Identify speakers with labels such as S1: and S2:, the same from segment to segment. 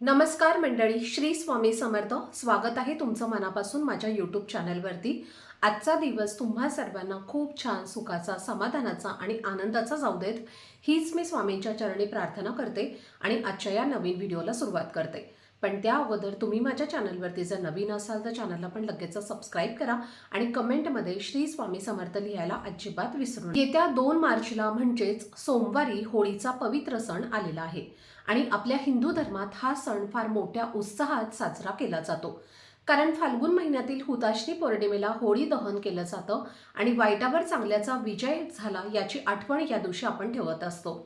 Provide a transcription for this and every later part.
S1: नमस्कार मंडळी, श्री स्वामी समर्थ. स्वागत आहे तुमचं मनापासून माझ्या यूट्यूब चॅनलवरती. आजचा दिवस तुम्हा सर्वांना खूप छान, सुखाचा, समाधानाचा आणि आनंदाचा जाऊ देत, हीच मी स्वामींच्या चरणी प्रार्थना करते आणि आजच्या या नवीन व्हिडिओला सुरुवात करते. पण त्या अगोदर तुम्ही माझ्या चॅनलवरती जर नवीन असाल तर चॅनलला पण लगेच सबस्क्राईब करा आणि कमेंटमध्ये श्री स्वामी समर्थ लिहायला अजिबात विसरू नका. येत्या 2 मार्चला म्हणजेच सोमवारी होळीचा पवित्र सण आलेला आहे आणि आपल्या हिंदू धर्मात हा सण फार मोठ्या उत्साहात साजरा केला जातो. कारण फाल्गुन महिन्यातील हुताशनी पौर्णिमेला होळी दहन केलं जातं आणि वाईटावर चांगल्याचा विजय झाला याची आठवण या दिवशी आपण ठेवत असतो.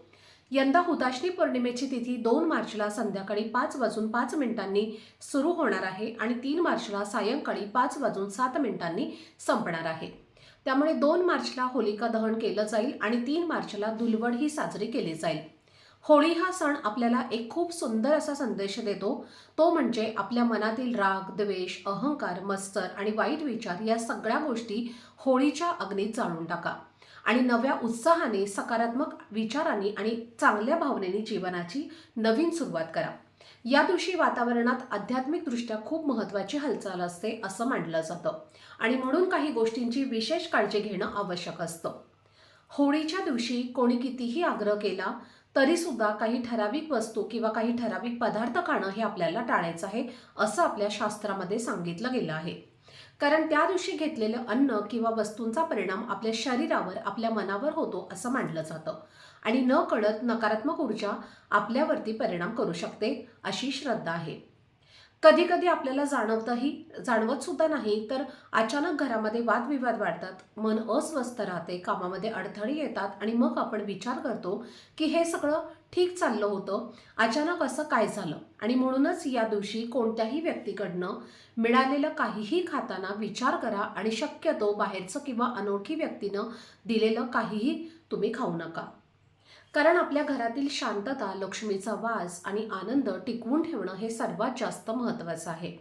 S1: यंदा हुताशनी पौर्णिमेची तिथी 2 मार्चला संध्याकाळी 5:05 सुरू होणार आहे आणि 3 मार्चला सायंकाळी 5:07 संपणार आहे. त्यामुळे 2 मार्चला होलिका दहन केलं जाईल आणि 3 मार्चला धुलवड ही साजरी केली जाईल. होळी हा सण आपल्याला एक खूप सुंदर असा संदेश देतो. तो म्हणजे आपल्या मनातील राग, द्वेष, अहंकार, मत्सर आणि वाईट विचार या सगळ्या गोष्टी होळीच्या अग्नीत जाळून टाका आणि नव्या उत्साहाने, सकारात्मक विचारांनी आणि चांगल्या भावनेने जीवनाची नवीन सुरुवात करा. या दिवशी वातावरणात आध्यात्मिकदृष्ट्या खूप महत्त्वाची हालचाल असते असं मानलं जातं आणि म्हणून काही गोष्टींची विशेष काळजी घेणं आवश्यक असतं. होळीच्या दिवशी कोणी कितीही आग्रह केला तरी सुद्धा काही ठराविक वस्तू किंवा काही ठराविक पदार्थ खाणं हे आपल्याला टाळायचं आहे असं आपल्या शास्त्रामध्ये सांगितलं गेलं आहे. कारण त्या दिवशी घेतलेलं अन्न किंवा वस्तूंचा परिणाम आपल्या शरीरावर, आपल्या मनावर होतो असं मानलं जातं आणि न कळत नकारात्मक ऊर्जा आपल्यावरती परिणाम करू शकते अशी श्रद्धा आहे. कधी कधी आपल्याला जाणवत सुद्धा नाही तर अचानक घरामध्ये वादविवाद वाढतात, मन अस्वस्थ राहते, कामामध्ये अडथळे येतात आणि मग आपण विचार करतो की हे सगळं ठीक चाललं होतं, अचानक असं काय झालं. आणि म्हणूनच या दिवशी कोणत्याही व्यक्तीकडनं मिळालेलं काहीही खाताना विचार करा आणि शक्यतो बाहेरचं किंवा अनोळखी व्यक्तीनं दिलेलं काहीही तुम्ही खाऊ नका. कारण आपल्या घरातील शांतता, लक्ष्मीचा वास आणि आनंद टिकवून ठेवणं हे सर्वात जास्त महत्त्वाचं आहे.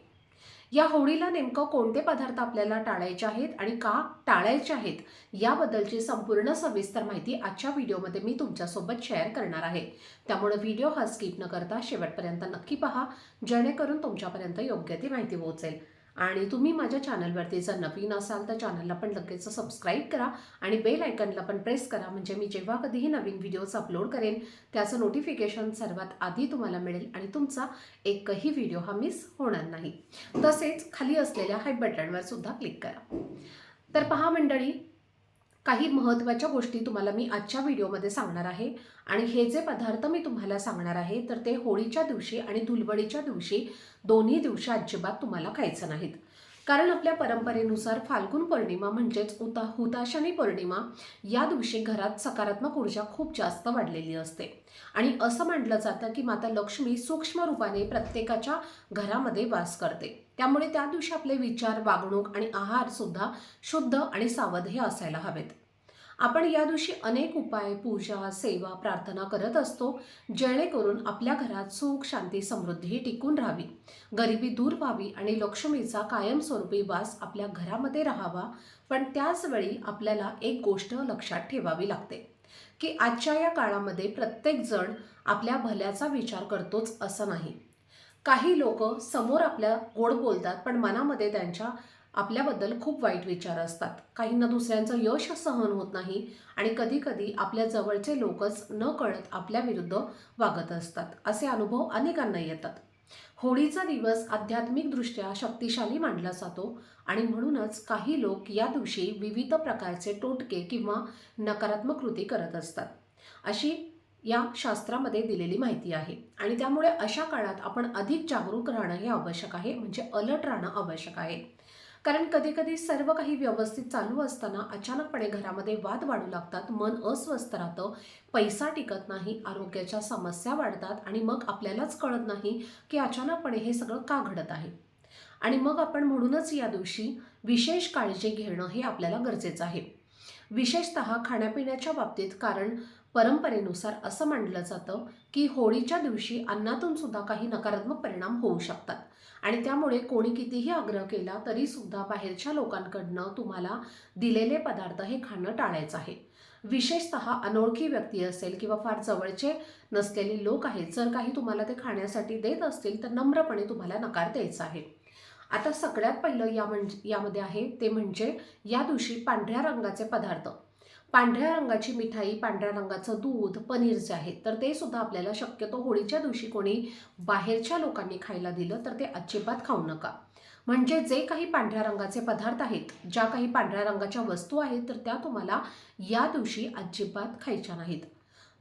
S1: या होळीला नेमकं कोणते पदार्थ आपल्याला टाळायचे आहेत आणि का टाळायचे आहेत याबद्दलची संपूर्ण सविस्तर माहिती आजच्या व्हिडिओमध्ये मी तुमच्यासोबत शेअर करणार आहे. त्यामुळे व्हिडिओ हा स्किप न करता शेवटपर्यंत नक्की पहा, जेणेकरून तुमच्यापर्यंत योग्य ती माहिती पोहोचेल. आणि तुम्ही माझ्या चॅनलवरती जर नवीन असाल तर चॅनलला पण लगेच सबस्क्राईब करा आणि बेल आयकनला पण प्रेस करा, म्हणजे मी जेव्हा कधीही नवीन व्हिडिओज अपलोड करेन त्याचं नोटिफिकेशन सर्वात आधी तुम्हाला मिळेल आणि तुमचा एकही व्हिडिओ हा मिस होणार नाही. तसेच खाली असलेल्या हाय बटनवर सुद्धा क्लिक करा. तर पहा मंडळी, काही महत्त्वाच्या गोष्टी तुम्हाला मी आजच्या व्हिडिओमध्ये सांगणार आहे आणि हे जे पदार्थ मी तुम्हाला सांगणार आहे तर ते होळीच्या दिवशी आणि धुलवडीच्या दिवशी दोन्ही दिवशी अजिबात तुम्हाला खायचं नाहीत. कारण आपल्या परंपरेनुसार फाल्गुन पौर्णिमा म्हणजेच हुताशनी पौर्णिमा या दिवशी घरात सकारात्मक ऊर्जा खूप जास्त वाढलेली असते आणि असं म्हटलं जातं की माता लक्ष्मी सूक्ष्म रूपाने प्रत्येकाच्या घरामध्ये वास करते. त्यामुळे त्या दिवशी आपले विचार, वागणूक आणि आहार सुद्धा शुद्ध आणि सावध हे असायला हवेत. आपण या दिवशी अनेक उपाय, पूजा, सेवा, प्रार्थना करत असतो जेणेकरून आपल्या घरात सुख, शांती, समृद्धी टिकून राहावी, गरिबी दूर व्हावी आणि लक्ष्मीचा कायमस्वरूपी वास आपल्या घरामध्ये राहावा. पण त्याच वेळी आपल्याला एक गोष्ट लक्षात ठेवावी लागते की आजच्या या काळामध्ये प्रत्येक जण आपल्या भल्याचा विचार करतोच असं नाही. काही लोक समोर आपल्या गोड बोलतात पण मनामध्ये त्यांच्या आपल्याबद्दल खूप वाईट विचार असतात. काहींना दुसऱ्यांचं यश सहन होत नाही आणि कधी कधी आपल्या जवळचे लोकच न कळत आपल्या विरुद्ध वागत असतात. असे अनुभव अनेकांना येतात. होळीचा दिवस आध्यात्मिकदृष्ट्या शक्तिशाली मानला जातो आणि म्हणूनच काही लोक या दिवशी विविध प्रकारचे टोटके किंवा नकारात्मक कृती करत असतात अशी या शास्त्रामध्ये दिलेली माहिती आहे. आणि त्यामुळे अशा काळात आपण अधिक जागरूक राहणं हे आवश्यक आहे, म्हणजे अलर्ट राहणं आवश्यक आहे. कारण कधी कधी सर्व काही व्यवस्थित चालू असताना अचानकपणे घरामध्ये वाद वाढू लागतात, मन अस्वस्थ राहतं, पैसा टिकत नाही, आरोग्याच्या समस्या वाढतात आणि मग आपल्यालाच कळत नाही की अचानकपणे हे सगळं का घडत आहे. आणि मग आपण म्हणूनच या दिवशी विशेष काळजी घेणं हे आपल्याला गरजेचं आहे, विशेषतः खाण्यापिण्याच्या बाबतीत. कारण परंपरेनुसार असं मानलं जातं की होळीच्या दिवशी अन्नातून सुद्धा काही नकारात्मक परिणाम होऊ शकतात आणि त्यामुळे कोणी कितीही आग्रह केला तरी सुद्धा बाहेरच्या लोकांकडनं तुम्हाला दिलेले पदार्थ हे खाणं टाळायचं आहे. विशेषतः अनोळखी व्यक्ती असेल किंवा फार जवळचे नसलेले लोक आहेत, जर काही तुम्हाला ते खाण्यासाठी देत असतील तर नम्रपणे तुम्हाला नकार द्यायचा आहे. आता सगळ्यात पहिलं यामध्ये आहे ते म्हणजे या दिवशी पांढऱ्या रंगाचे पदार्थ, पांढऱ्या रंगाची मिठाई, पांढऱ्या रंगाचं दूध, पनीर जे आहे तर ते सुद्धा आपल्याला शक्यतो होळीच्या दिवशी कोणी बाहेरच्या लोकांनी खायला दिलं तर ते अजिबात खाऊ नका. म्हणजे जे काही पांढऱ्या रंगाचे पदार्थ आहेत, ज्या काही पांढऱ्या रंगाच्या वस्तू आहेत तर त्या तुम्हाला या दिवशी अजिबात खायच्या नाहीत.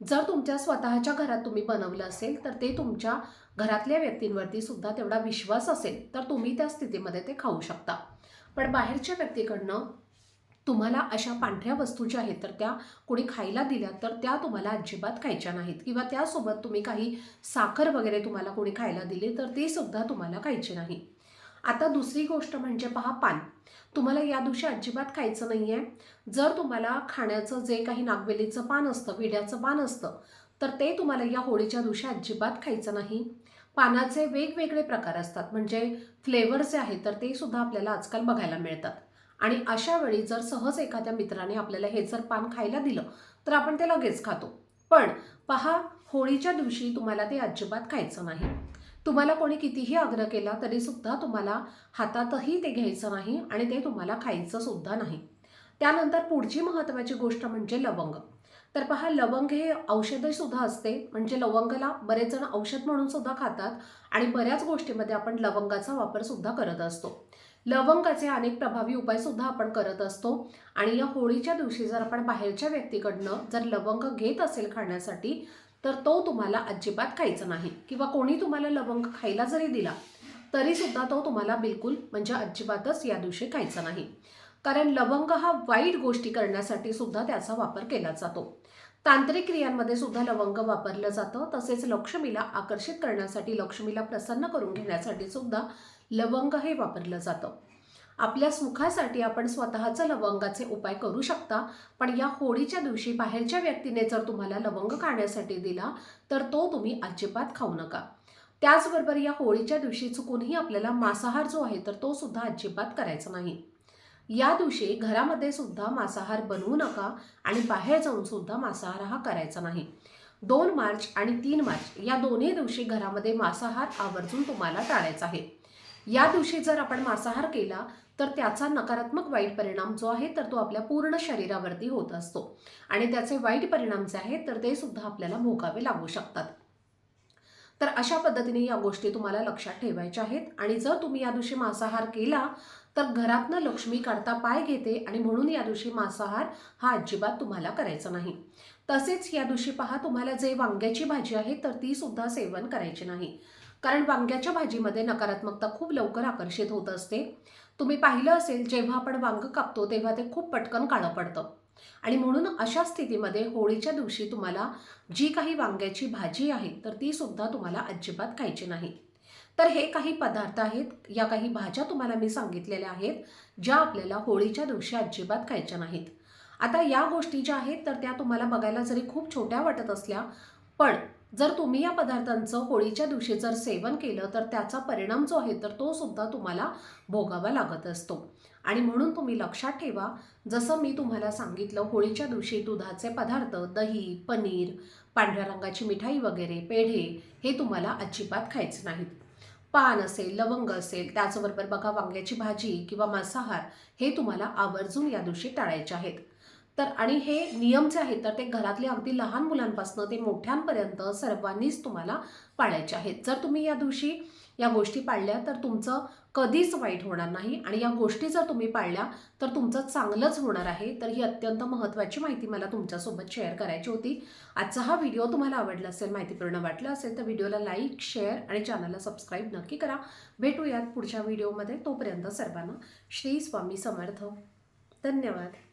S1: जर तुमच्या स्वतःच्या घरात तुम्ही बनवलं असेल तर ते तुमच्या घरातल्या व्यक्तींवरती सुद्धा तेवढा विश्वास असेल तर तुम्ही त्या स्थितीमध्ये ते खाऊ शकता. पण बाहेरच्या व्यक्तीकडनं तुम्हाला अशा पांढऱ्या वस्तू ज्या आहेत तर त्या कोणी खायला दिल्या तर त्या तुम्हाला अजिबात खायच्या नाहीत, किंवा त्यासोबत तुम्ही काही साखर वगैरे तुम्हाला कोणी खायला दिली तर ते सुद्धा तुम्हाला खायचे नाही. आता दुसरी गोष्ट म्हणजे पहा, पान तुम्हाला या दिवशी अजिबात खायचं नाही आहे. जर तुम्हाला खाण्याचं जे काही नागवेलीचं पान असतं, विड्याचं पान असतं तर ते तुम्हाला या होळीच्या दिवशी अजिबात खायचं नाही. पानाचे वेगवेगळे प्रकार असतात, म्हणजे फ्लेवर जे आहेत तर ते सुद्धा आपल्याला आजकाल बघायला मिळतात. आणि अशा वेळी जर सहज एखाद्या मित्राने आपल्याला हे जर पान खायला दिलं तर आपण ते लगेच खातो. पण पहा, होळीच्या दिवशी तुम्हाला ते अजिबात खायचं नाही. तुम्हाला कोणी कितीही आग्रह केला तरी सुद्धा तुम्हाला हातातही ते घ्यायचं नाही आणि ते तुम्हाला खायचं सुद्धा नाही. त्यानंतर पुढची महत्त्वाची गोष्ट म्हणजे लवंग. तर पहा, लवंग हे औषधही सुद्धा असते, म्हणजे लवंगाला बरेच जण औषध म्हणून सुद्धा खातात आणि बऱ्याच गोष्टीमध्ये आपण लवंगाचा वापर सुद्धा करत असतो. लवंगाचे अनेक प्रभावी उपाय सुद्धा आपण करत असतो आणि या होळीच्या दिवशी जर आपण बाहेरच्या व्यक्तीकडनं जर लवंग घेत असेल खाण्यासाठी तर तो तुम्हाला अजिबात खायचा नाही, किंवा कोणी तुम्हाला लवंग खायला जरी दिला तरी सुद्धा तो तुम्हाला बिलकुल म्हणजे अजिबातच या दिवशी खायचा नाही. कारण लवंग हा वाईट गोष्टी करण्यासाठी सुद्धा त्याचा वापर केला जातो. तांत्रिक क्रियांमध्ये सुद्धा लवंग वापरलं जातं. तसेच लक्ष्मीला आकर्षित करण्यासाठी, लक्ष्मीला प्रसन्न करून घेण्यासाठी सुद्धा लवंग हे वापरलं जातं. आपल्या सुखासाठी आपण स्वतःचं लवंगाचे उपाय करू शकता, पण या होळीच्या दिवशी बाहेरच्या व्यक्तीने जर तुम्हाला लवंग खाण्यासाठी दिला तर तो तुम्ही अजिबात खाऊ नका. त्याचबरोबर या होळीच्या दिवशी चुकूनही आपल्याला मांसाहार जो आहे तर तो सुद्धा अजिबात करायचा नाही. या दिवशी घरामध्ये सुद्धा मांसाहार बनवू नका आणि बाहेर जाऊन सुद्धा मांसाहार हा करायचा नाही. 2 मार्च आणि 3 मार्च या दोन्ही दिवशी घरामध्ये मांसाहार आवर्जून तुम्हाला टाळायचा आहे. या दिवशी जर आपण मांसाहार केला तर त्याचा नकारात्मक वाईट परिणाम जो आहे तर तो आपल्या पूर्ण शरीरावरती होत असतो आणि त्याचे वाईट परिणाम जे आहेत तर ते सुद्धा आपल्याला भोगावे लागू शकतात. तर अशा पद्धतीने या गोष्टी तुम्हाला लक्षात ठेवायच्या आहेत. आणि जर तुम्ही या दिवशी मांसाहार केला तर घरातनं लक्ष्मी काढता पाय घेते आणि म्हणून या दिवशी मांसाहार हा अजिबात तुम्हाला करायचा नाही. तसेच या दिवशी पहा, तुम्हाला जे वांग्याची भाजी आहे तर ती सुद्धा सेवन करायची नाही, कारण वांग्याच्या भाजीमध्ये नकारात्मकता खूप लवकर आकर्षित होत असते. तुम्ही पाहिलं असेल, जेव्हा आपण वांग कापतो तेव्हा ते खूप पटकन काळं पडतं आणि म्हणून अशा स्थितीमध्ये होळीच्या दिवशी तुम्हाला जी काही वांग्याची भाजी आहे तर ती सुद्धा तुम्हाला अजिबात खायची नाही. तर हे काही पदार्थ आहेत, या काही भाज्या तुम्हाला मी सांगितलेल्या आहेत ज्या आपल्याला होळीच्या दिवशी अजिबात खायच्या नाहीत. आता या गोष्टी ज्या आहेत तर त्या तुम्हाला बघायला जरी खूप छोट्या वाटत असल्या, पण जर तुम्ही या पदार्थांचं होळीच्या दिवशी जर सेवन केलं तर त्याचा परिणाम जो आहे तर तो सुद्धा तुम्हाला भोगावा लागत असतो. आणि म्हणून तुम्ही लक्षात ठेवा, जसं मी तुम्हाला सांगितलं, होळीच्या दिवशी दुधाचे पदार्थ, दही, पनीर, पांढऱ्या रंगाची मिठाई वगैरे, पेढे हे तुम्हाला अजिबात खायचे नाहीत. पान असेल, लवंग असेल, त्याचबरोबर बघा वांग्याची भाजी किंवा मांसाहार हे तुम्हाला आवर्जून या दिवशी टाळायचे आहेत. तर आणि हे नियम जे आहेत तर ते घरातले अगदी लहान मुलांपासून ते मोठ्यांपर्यंत सर्वांनीच तुम्हाला पाळायचे आहेत. जर तुम्ही या दिवशी या गोष्टी पाळल्या तर तुमचं कधीच वाईट होणार नाही आणि या गोष्टी जर तुम्ही पाळल्या तर तुमचं चांगलंच होणार आहे. तर ही अत्यंत महत्त्वाची माहिती मला तुमच्यासोबत शेअर करायची होती. आजचा हा व्हिडिओ तुम्हाला आवडला असेल, माहितीपूर्ण वाटला असेल तर व्हिडिओला लाईक, शेअर आणि चॅनलला सबस्क्राईब नक्की करा. भेटूयात पुढच्या व्हिडिओमध्ये. तोपर्यंत सर्वांना श्री स्वामी समर्थ. धन्यवाद.